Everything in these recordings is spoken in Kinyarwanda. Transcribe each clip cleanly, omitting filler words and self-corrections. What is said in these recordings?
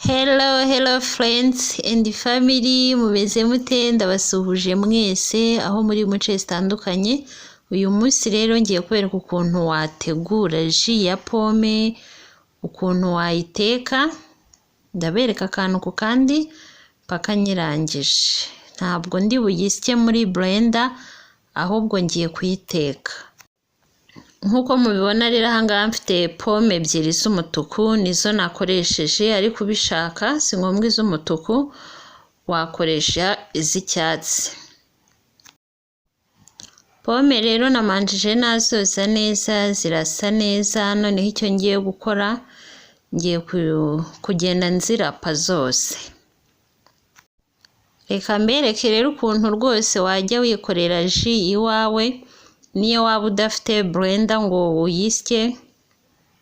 Hello friends and family, mubeze mute? Ndabasuhuje mwese aho muri muce zitandukanye. Uyu munsi rero ngiye kubereka ukuntu wategura ji ya pome, ukuntu wayiteka. Ndabereka akantu ku kandi paka nyirangije. Ntabwo ndi buyisye muri blender, ahubwo ngiye kuyiteka. Nkuko mubibona rero ahangaha mfite pome ebyiri z'umutuku nizo nakoresheje, ariko ubishaka si ngombwa iz'umutuku, wakoresha iz'icyatsi. Pome rero namanjije nazoza neza, zirasa neza. Noneho icyo ngiye gukora, ngiye kugenda nzirapa zose. Reka mbereke rero ukuntu rwose wajya wikorera ji iwawe, niyo waba udafite blender ngo uyisye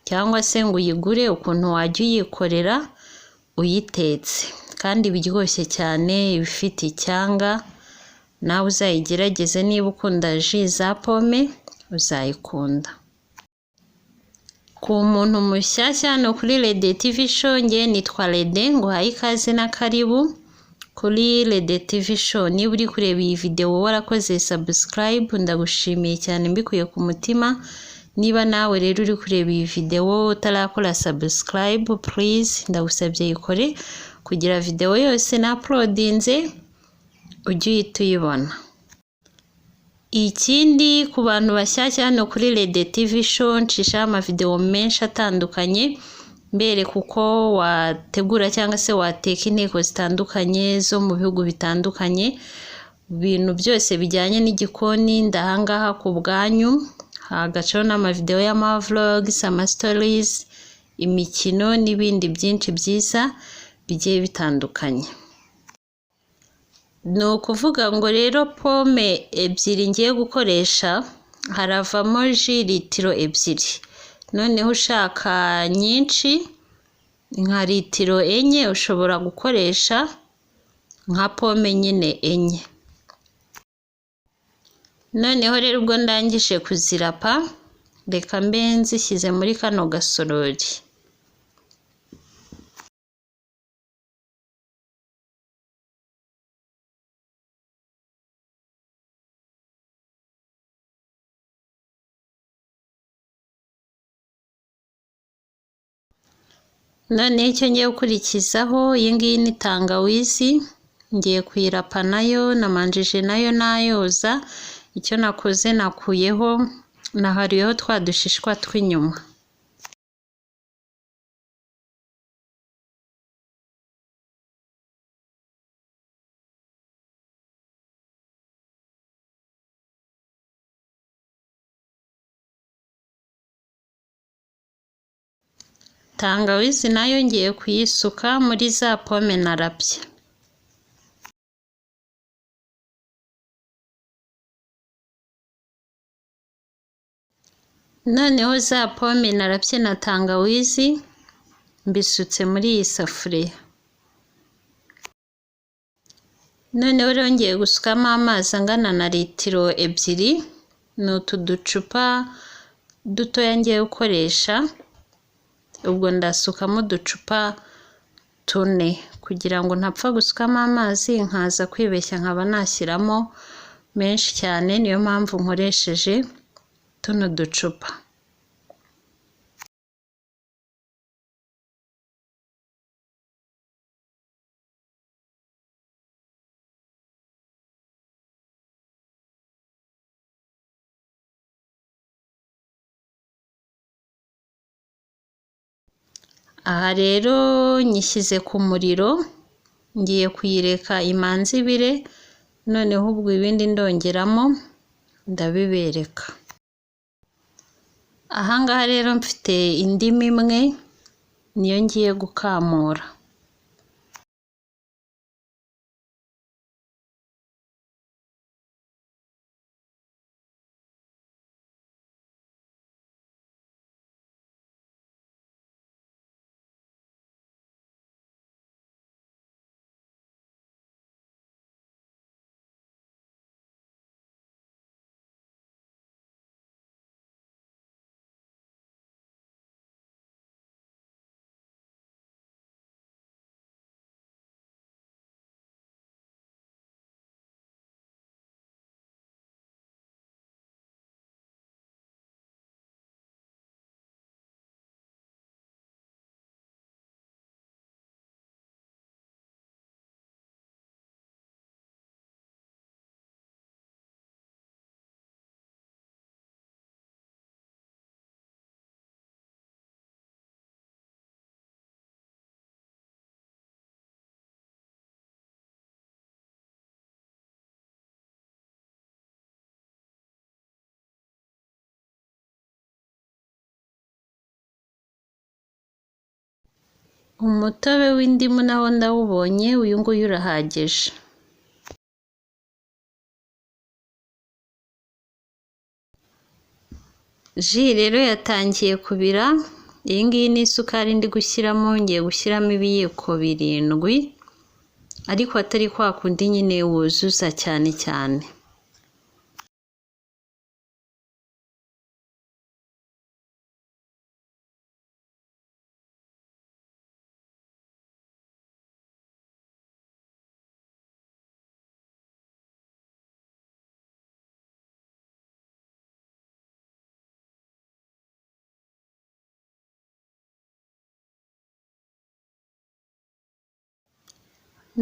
cyangwa se ngo uyigure, ukuntu wajya uyikorera uyitetse, kandi biryoshye cyane, ibifite icyanga. Nawe uzayigerageze, niba ukunda ji za pome uzayikunda. Ku muntu mushyashya hano kuri Lede TV show, nge nitwa Lede, nguhaye ikaze na karibu kuri Lede TV show. Niba uri kureba iyi video warakoze subscribe, ndagushimiye cyane mbikuye ku mutima. Niba nawe rero uri kureba iyi video utarakora subscribe, please ndagusabye yikore kugira video yose na uploadinze ujye uhita uyibona. Ikindi ku bantu bashyashya hano kuri Lede TV show, ncishaho amavideo menshi atandukanye mbereka uko wategura cyangwa se wateka inteko zitandukanye zo mu bihugu bitandukanye. Ibintu byose bijyanye n'igikoni ndahangaha ku bwanyu. Hagacaho n'amavideo y'amavlogs, ama stories, imikino n'ibindi byinshi byiza bigiye bitandukanye. Ni ukuvuga ngo rero pome ebyiri ngiye gukoresha haravamo ji litiro ebyiri. Noneho ushaka nyinshi nka litiro enye ushobora gukoresha nka pome nyine enye. Noneho rero ubwo ndangije kuzirapa, reka mbe nzishyize muri kano gasorori. Noneho icyo ngiye gukurikizaho, iyi ngiyi ni tangawizi, ngiye kuyirapa nayo, namanjije nayo nayoza. Icyo nakoze nakuyeho, nahariyeho twa dushishwa tw'inyuma. Tangawizi nayo ngiye kuyisuka muri za pome narapye. Noneho za pome narapye na tangawizi mbisutse muri iyi safuriya. Noneho rero ngiye gusukamo amazi angana na litiro ebyiri. Ni utu ducupa dutoya ngiye gukoresha. Ubwo ndasukamo uducupa 4 kugira ngo ntapfa gusukamo amazi nkaza kwibeshya nkaba nashyiramo menshi cyane. Niyo mpamvu nkoresheje tuno ducupa. Aha rero nyishyize ku muriro, ngiye kuyireka imanze ibire. Noneho ubwo ibindi ndongeramo ndabibereka. Ahangaha rero mfite indimu imwe, niyo ngiye gukamura. umutobe w'indimu nawo ndawubonye, uyu nguyu urahagije. Ji rero yatangiye kubira, iyi ngiyi ni isukari ndi gushyiramo, ngiye gushyiramo ibiyiko 7, ariko atari kwa kundi nyine wuzuza cyane cyane.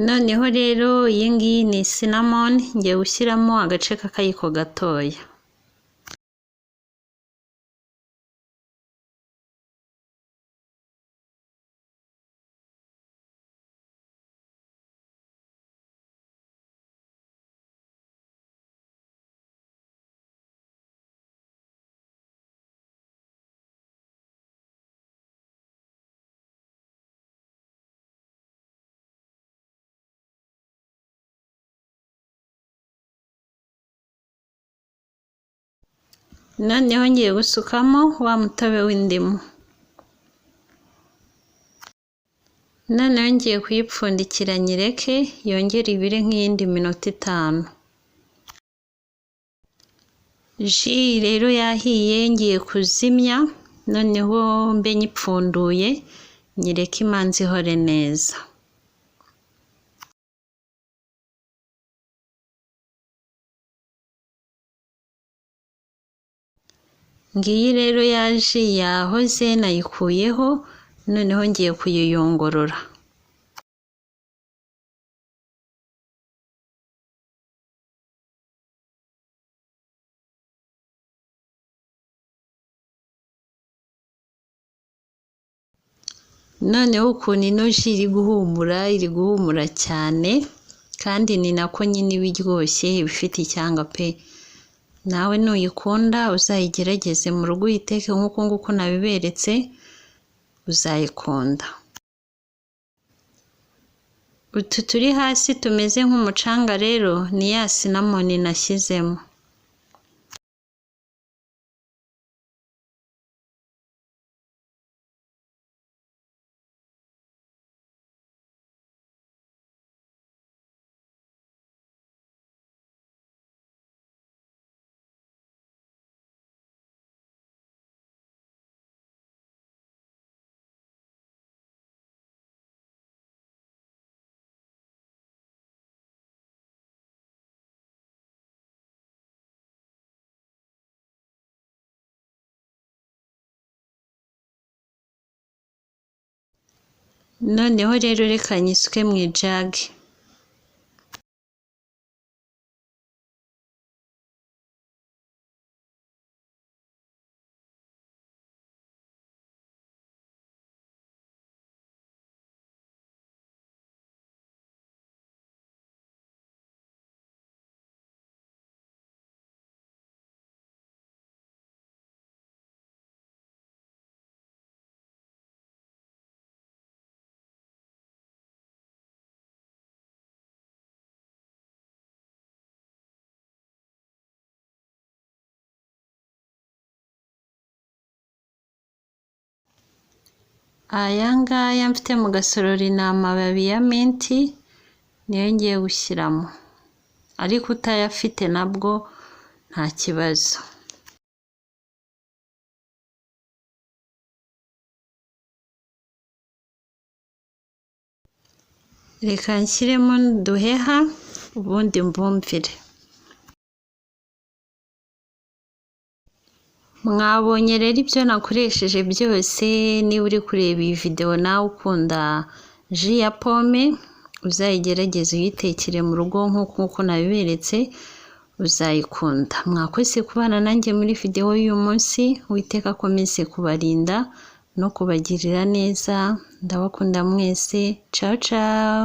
Noneho rero iyi ngiyi ni cinnamon, ngiye gushyiramo agace k'akayiko gatoya. Noneho ngiye gusukamo wa mutobe w'indimu. Noneho ngiye kuyipfundikira nyireke yongere ibire nk'iyindi minota 5. Ji rero yahiye, ngiye kuzimya, noneho mbe nyipfunduye nyireke imanzi ihore neza. Ngiyi rero yaje yahoze nayikuyeho, noneho ngiye kuyiyongorora. Noneho ukuntu ino ji iri guhumura cyane, kandi ni nako nyine iba iryoshye, iba ifite icyanga pe. Nawe nuyikunda uzayigerageze mu rugo uyiteke nk'uko nguko nabiberetse, uzayikunda. Utu turi hasi tumeze nk'umucanga rero ni ya cinnamon nashyizemo. Noneho rero reka nyisuke mu ijage. Aya ngaya mfite mu gasorori ni amababi ya minti, niyo ngiye gushyiramo, ariko utayafite nabwo nta kibazo. Reka nshyiremo duheha ubundi mbumvire. Mwabonye rero ibyo nakoresheje byose. Niba uri kureba iyi video nawe ukunda ji ya pome, uzayigerageze uyitekere mu rugo nk'uko nabiberetse, uzayikunda. Mwakoze kubana nanjye muri video y'uyu munsi. Uwiteka akomeze kubarinda no kubagirira neza. Ndabakunda mwese. Ciao ciao.